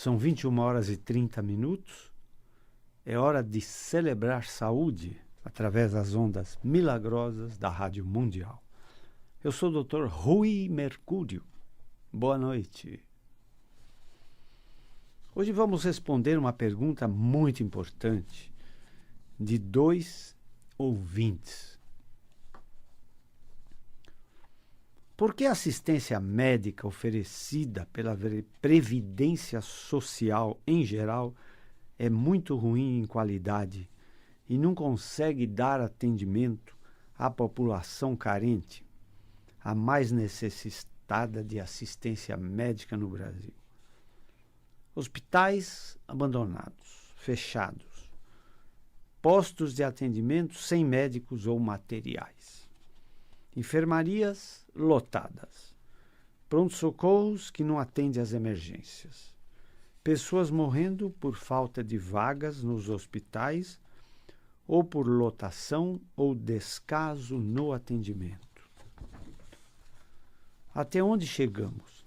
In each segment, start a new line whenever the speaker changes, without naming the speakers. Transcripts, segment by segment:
São 21h30. É hora de celebrar saúde através das ondas milagrosas da Rádio Mundial. Eu sou o Dr. Rui Mercúrio. Boa noite. Hoje vamos responder uma pergunta muito importante de 2 ouvintes. Por que a assistência médica oferecida pela Previdência Social em geral é muito ruim em qualidade e não consegue dar atendimento à população carente, a mais necessitada de assistência médica no Brasil? Hospitais abandonados, fechados, postos de atendimento sem médicos ou materiais, enfermarias lotadas, pronto-socorros que não atendem às emergências, pessoas morrendo por falta de vagas nos hospitais ou por lotação ou descaso no atendimento. Até onde chegamos?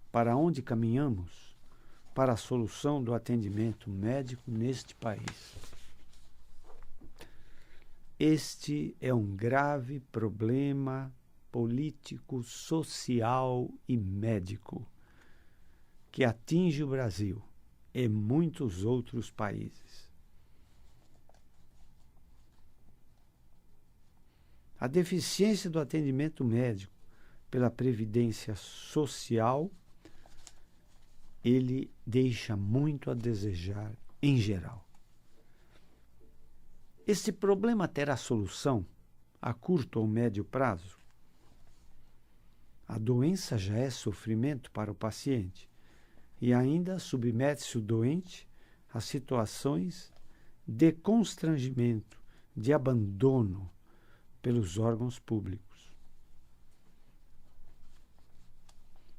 Para onde caminhamos para a solução do atendimento médico neste país? Este é um grave problema político, social e médico que atinge o Brasil e muitos outros países. A deficiência do atendimento médico pela Previdência Social, ele deixa muito a desejar em geral. Este problema terá solução a curto ou médio prazo? A doença já é sofrimento para o paciente e ainda submete-se o doente a situações de constrangimento, de abandono pelos órgãos públicos.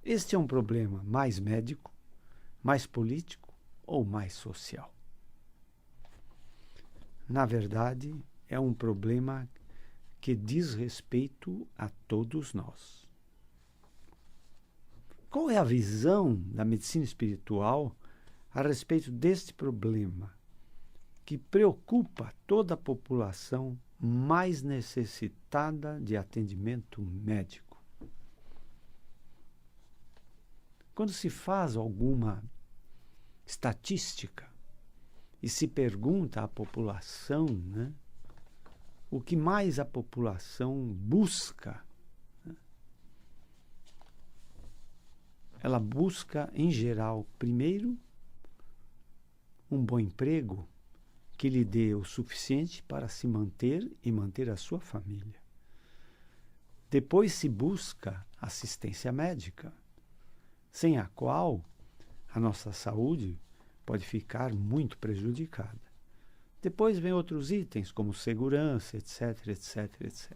Este é um problema mais médico, mais político ou mais social? Na verdade, é um problema que diz respeito a todos nós. Qual é a visão da medicina espiritual a respeito deste problema que preocupa toda a população mais necessitada de atendimento médico? Quando se faz alguma estatística e se pergunta à população, o que mais a população busca, ela busca, em geral, primeiro, um bom emprego que lhe dê o suficiente para se manter e manter a sua família. Depois se busca assistência médica, sem a qual a nossa saúde pode ficar muito prejudicada. Depois vem outros itens, como segurança, etc, etc, etc.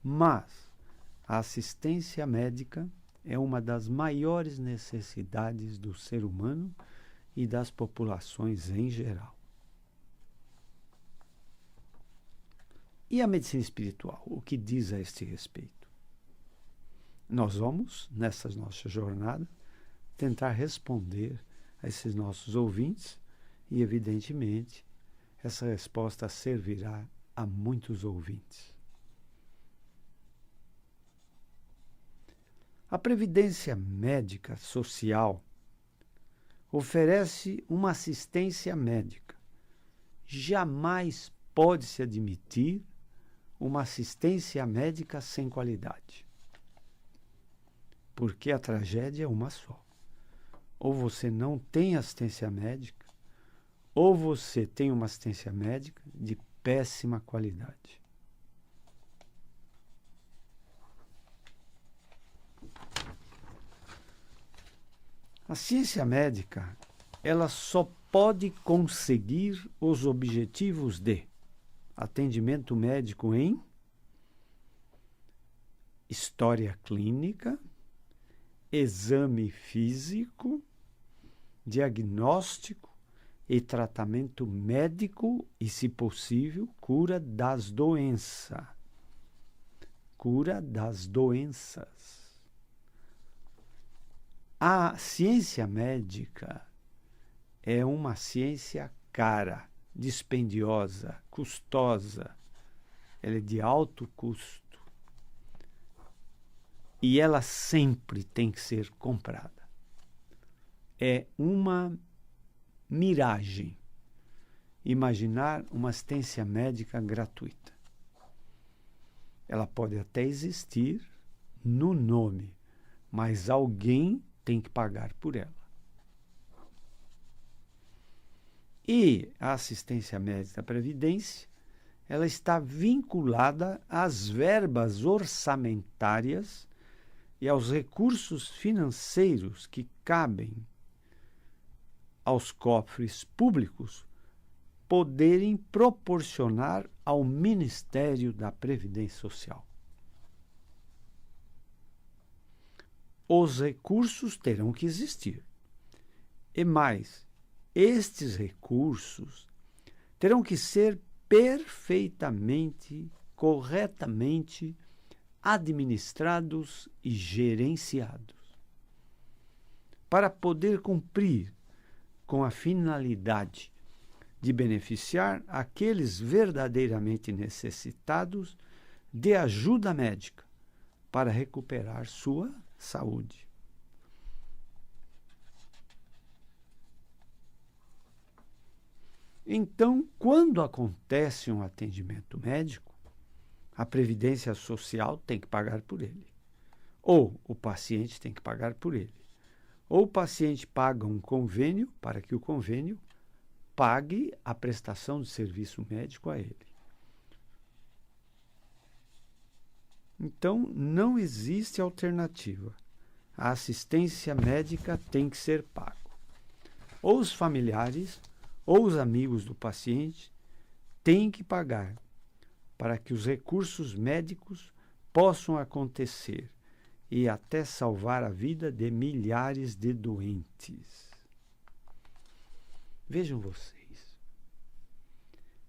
Mas a assistência médica é uma das maiores necessidades do ser humano e das populações em geral. E a medicina espiritual, o que diz a este respeito? Nós vamos, nessa nossa jornada, tentar responder a esses nossos ouvintes e, evidentemente, essa resposta servirá a muitos ouvintes. A Previdência Médica Social oferece uma assistência médica. Jamais pode-se admitir uma assistência médica sem qualidade. Porque a tragédia é uma só. Ou você não tem assistência médica, ou você tem uma assistência médica de péssima qualidade. A ciência médica, ela só pode conseguir os objetivos de atendimento médico em história clínica, exame físico, diagnóstico e tratamento médico e, se possível, cura das doenças. Cura das doenças. A ciência médica, é uma ciência cara, dispendiosa, custosa. Ela é de alto custo. E ela sempre tem que ser comprada. É uma miragem imaginar uma assistência médica gratuita. Ela pode até existir no nome, mas alguém tem que pagar por ela. E a assistência médica da Previdência, ela está vinculada às verbas orçamentárias e aos recursos financeiros que cabem aos cofres públicos poderem proporcionar ao Ministério da Previdência Social. Os recursos terão que existir. E mais, estes recursos terão que ser perfeitamente, corretamente administrados e gerenciados, para poder cumprir com a finalidade de beneficiar aqueles verdadeiramente necessitados de ajuda médica para recuperar sua saúde. Então, quando acontece um atendimento médico, a Previdência Social tem que pagar por ele. Ou o paciente tem que pagar por ele. Ou o paciente paga um convênio para que o convênio pague a prestação de serviço médico a ele. Então, não existe alternativa. A assistência médica tem que ser pago. Ou os familiares ou os amigos do paciente têm que pagar para que os recursos médicos possam acontecer e até salvar a vida de milhares de doentes. Vejam vocês,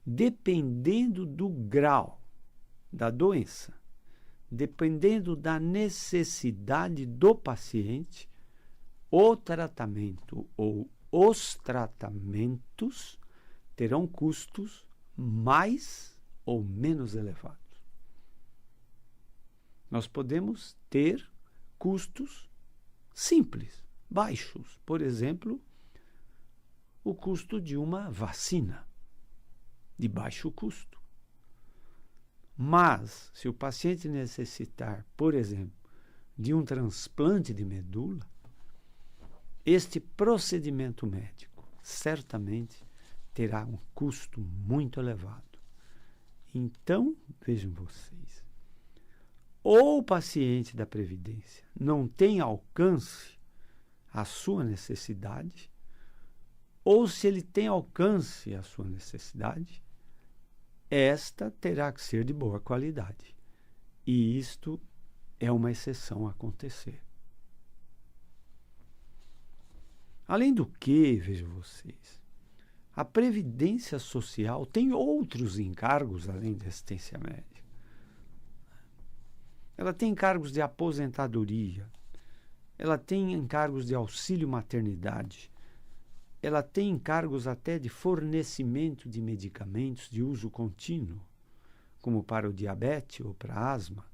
dependendo do grau da doença, dependendo da necessidade do paciente, o tratamento ou os tratamentos terão custos mais ou menos elevados. Nós podemos ter custos simples, baixos. Por exemplo, o custo de uma vacina, de baixo custo. Mas, se o paciente necessitar, por exemplo, de um transplante de medula, este procedimento médico certamente terá um custo muito elevado. Então, vejam vocês, ou o paciente da Previdência não tem alcance à sua necessidade, ou se ele tem alcance à sua necessidade, esta terá que ser de boa qualidade. E isto é uma exceção a acontecer. Além do que, vejam vocês, a Previdência Social tem outros encargos além da assistência médica. Ela tem encargos de aposentadoria, ela tem encargos de auxílio maternidade, ela tem encargos até de fornecimento de medicamentos de uso contínuo, como para o diabetes ou para a asma.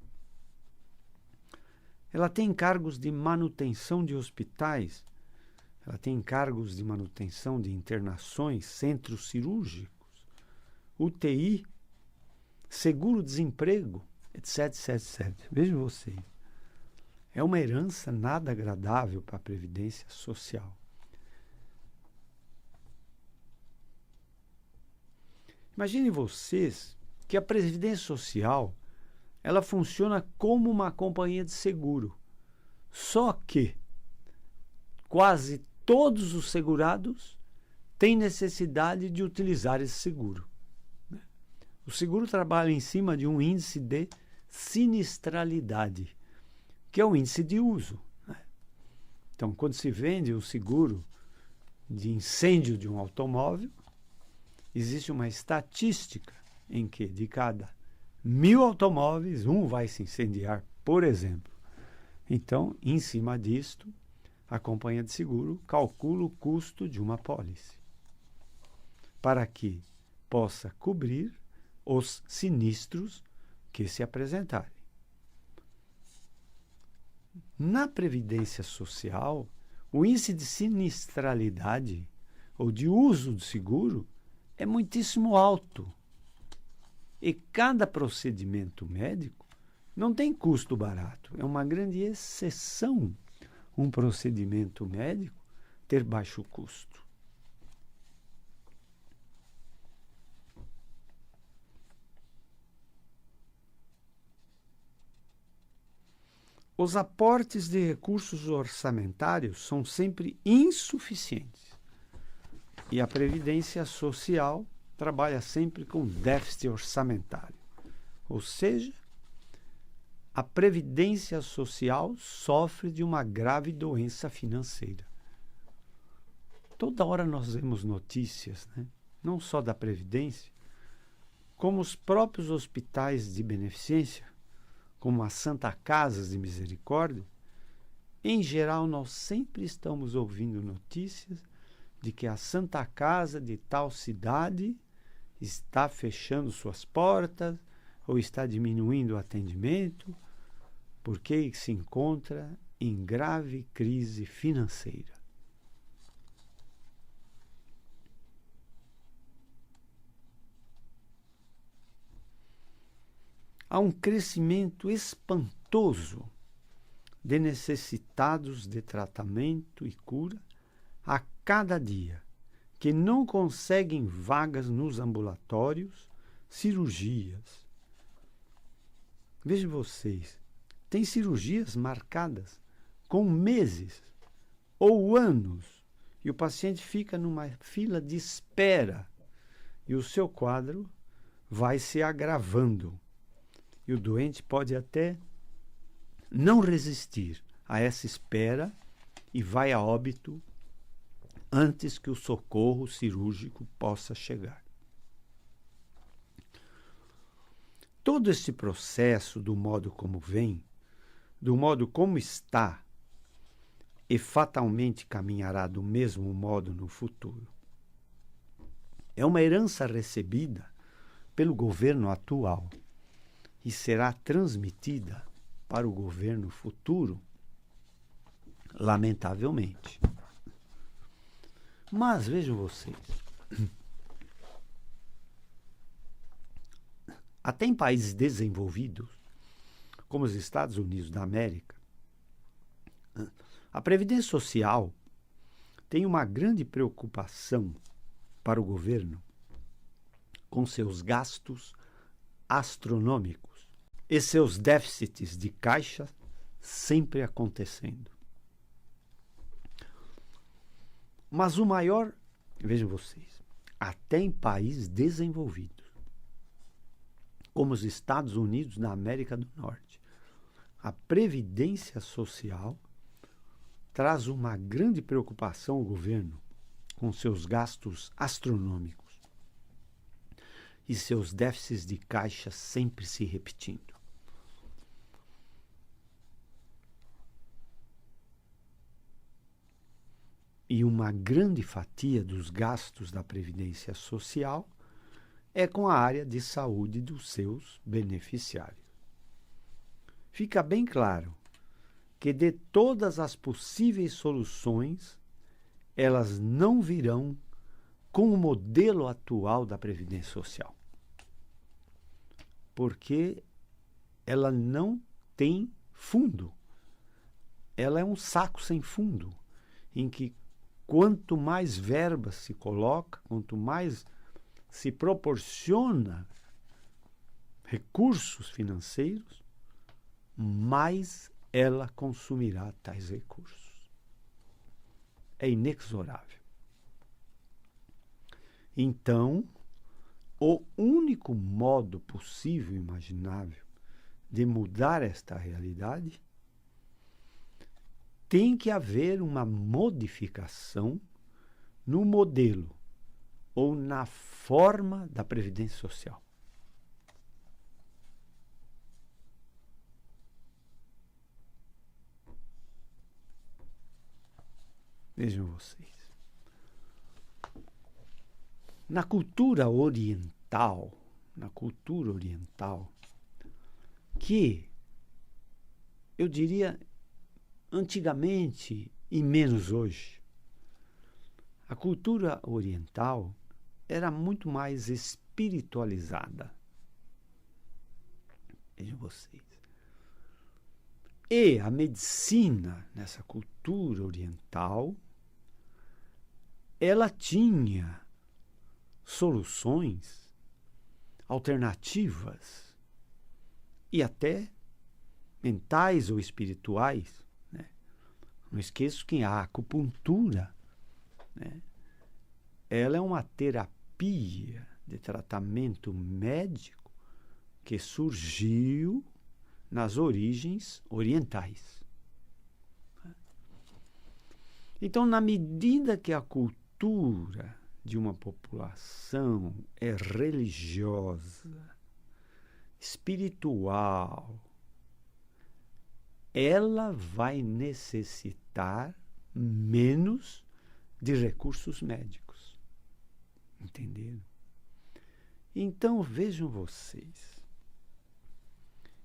Ela tem encargos de manutenção de hospitais, ela tem encargos de manutenção de internações, centros cirúrgicos, UTI, seguro-desemprego, etc, etc, etc. Vejam vocês, é uma herança nada agradável para a Previdência Social. Imaginem vocês que a Previdência Social ela funciona como uma companhia de seguro, só que quase todos os segurados têm necessidade de utilizar esse seguro. O seguro trabalha em cima de um índice de sinistralidade, que é o índice de uso. Então, quando se vende um seguro de incêndio de um automóvel, existe uma estatística em que de cada 1000 automóveis, um vai se incendiar, por exemplo. Então, em cima disto, a companhia de seguro calcula o custo de uma apólice para que possa cobrir os sinistros que se apresentarem. Na Previdência Social, o índice de sinistralidade ou de uso do seguro é muitíssimo alto. E cada procedimento médico não tem custo barato. É uma grande exceção um procedimento médico ter baixo custo. Os aportes de recursos orçamentários são sempre insuficientes. E a Previdência Social trabalha sempre com déficit orçamentário. Ou seja, a Previdência Social sofre de uma grave doença financeira. Toda hora nós vemos notícias, né? Não só da Previdência, como os próprios hospitais de beneficência, como as Santa Casas de Misericórdia. Em geral, nós sempre estamos ouvindo notícias de que a Santa Casa de tal cidade está fechando suas portas ou está diminuindo o atendimento porque se encontra em grave crise financeira. Há um crescimento espantoso de necessitados de tratamento e cura a cada dia, que não conseguem vagas nos ambulatórios, cirurgias. Vejam vocês, tem cirurgias marcadas com meses ou anos e o paciente fica numa fila de espera e o seu quadro vai se agravando. E o doente pode até não resistir a essa espera e vai a óbito antes que o socorro cirúrgico possa chegar. Todo esse processo, do modo como vem, do modo como está, e fatalmente caminhará do mesmo modo no futuro, é uma herança recebida pelo governo atual e será transmitida para o governo futuro, lamentavelmente. Mas vejam vocês, até em países desenvolvidos, como os Estados Unidos da América, a Previdência Social tem uma grande preocupação para o governo com seus gastos astronômicos e seus déficits de caixa sempre acontecendo. Mas o maior, vejam vocês, até em países desenvolvidos, como os Estados Unidos da América do Norte, a Previdência Social traz uma grande preocupação ao governo com seus gastos astronômicos e seus déficits de caixa sempre se repetindo. E uma grande fatia dos gastos da Previdência Social é com a área de saúde dos seus beneficiários. Fica bem claro que de todas as possíveis soluções, elas não virão com o modelo atual da Previdência Social. Porque ela não tem fundo. Ela é um saco sem fundo, em que quanto mais verba se coloca, quanto mais se proporciona recursos financeiros, mais ela consumirá tais recursos. É inexorável. Então, o único modo possível e imaginável de mudar esta realidade tem que haver uma modificação no modelo ou na forma da Previdência Social. Vejam vocês. Na cultura oriental, que eu diria antigamente e menos hoje, a cultura oriental era muito mais espiritualizada. Vejam vocês. E a medicina, nessa cultura oriental, ela tinha soluções alternativas e até mentais ou espirituais, né? Não esqueço que a acupuntura, né, ela é uma terapia de tratamento médico que surgiu nas origens orientais. Então, na medida que a cultura de uma população é religiosa, espiritual, ela vai necessitar menos de recursos médicos. Entenderam? Então, vejam vocês.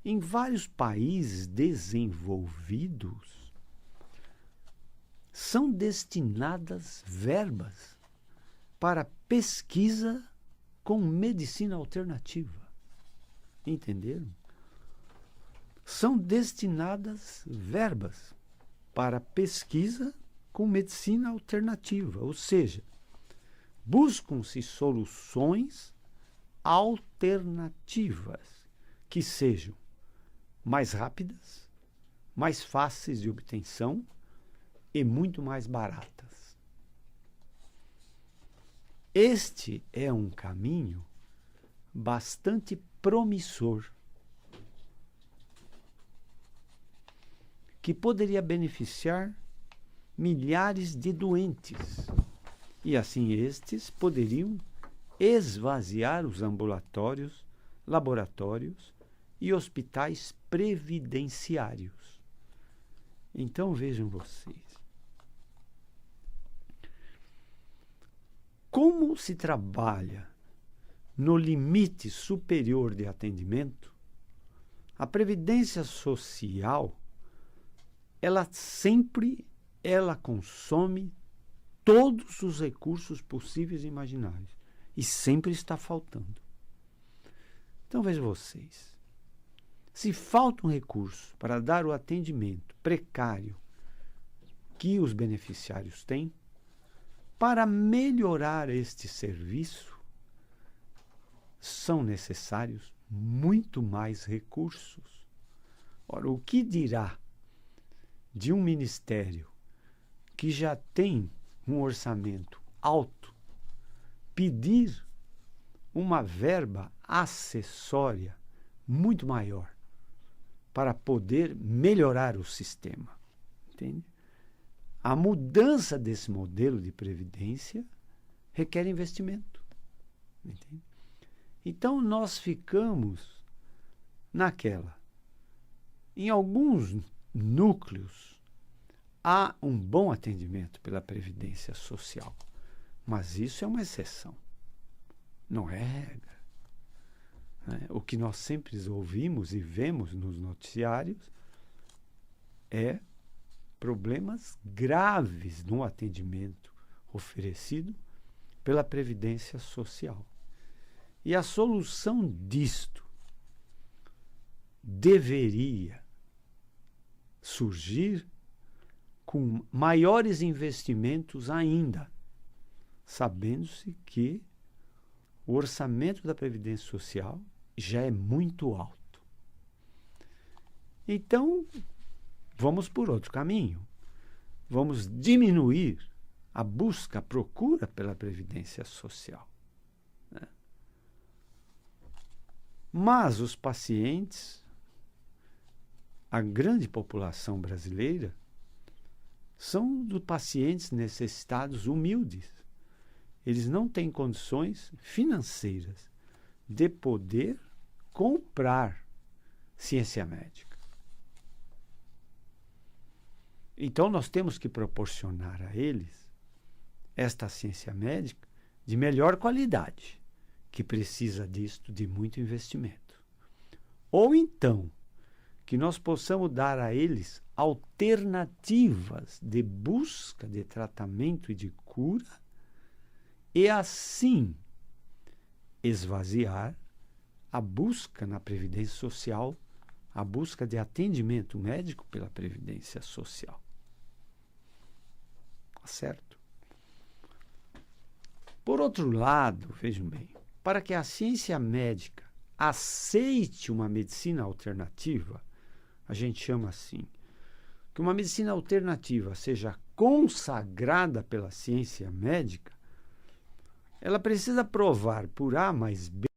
Em vários países desenvolvidos, são destinadas verbas para pesquisa com medicina alternativa. Entenderam? São destinadas verbas para pesquisa com medicina alternativa, ou seja, buscam-se soluções alternativas que sejam mais rápidas, mais fáceis de obtenção e muito mais baratas. Este é um caminho bastante promissor, que poderia beneficiar milhares de doentes, e assim estes poderiam esvaziar os ambulatórios, laboratórios e hospitais previdenciários. Então vejam vocês. Como se trabalha no limite superior de atendimento, a Previdência Social, ela consome todos os recursos possíveis e imagináveis. E sempre está faltando. Então vejam vocês. Se falta um recurso para dar o atendimento precário que os beneficiários têm, para melhorar este serviço, são necessários muito mais recursos. Ora, o que dirá de um ministério que já tem um orçamento alto pedir uma verba acessória muito maior para poder melhorar o sistema? Entende? A mudança desse modelo de previdência requer investimento. Entende? Então, nós ficamos naquela. Em alguns núcleos, há um bom atendimento pela Previdência Social, mas isso é uma exceção, não é regra. Né? O que nós sempre ouvimos e vemos nos noticiários é problemas graves no atendimento oferecido pela Previdência Social. E a solução disto deveria surgir com maiores investimentos ainda, sabendo-se que o orçamento da Previdência Social já é muito alto. Então, vamos por outro caminho. Vamos diminuir a busca, a procura pela Previdência Social. Né? Mas os pacientes, a grande população brasileira, são dos pacientes necessitados humildes. Eles não têm condições financeiras de poder comprar ciência médica. Então, nós temos que proporcionar a eles esta ciência médica de melhor qualidade, que precisa disto de muito investimento. Ou então, que nós possamos dar a eles alternativas de busca de tratamento e de cura e assim esvaziar a busca na Previdência Social, a busca de atendimento médico pela Previdência Social. Tá certo? Por outro lado, vejam bem, para que a ciência médica aceite uma medicina alternativa, a gente chama assim, que uma medicina alternativa seja consagrada pela ciência médica, ela precisa provar por A mais B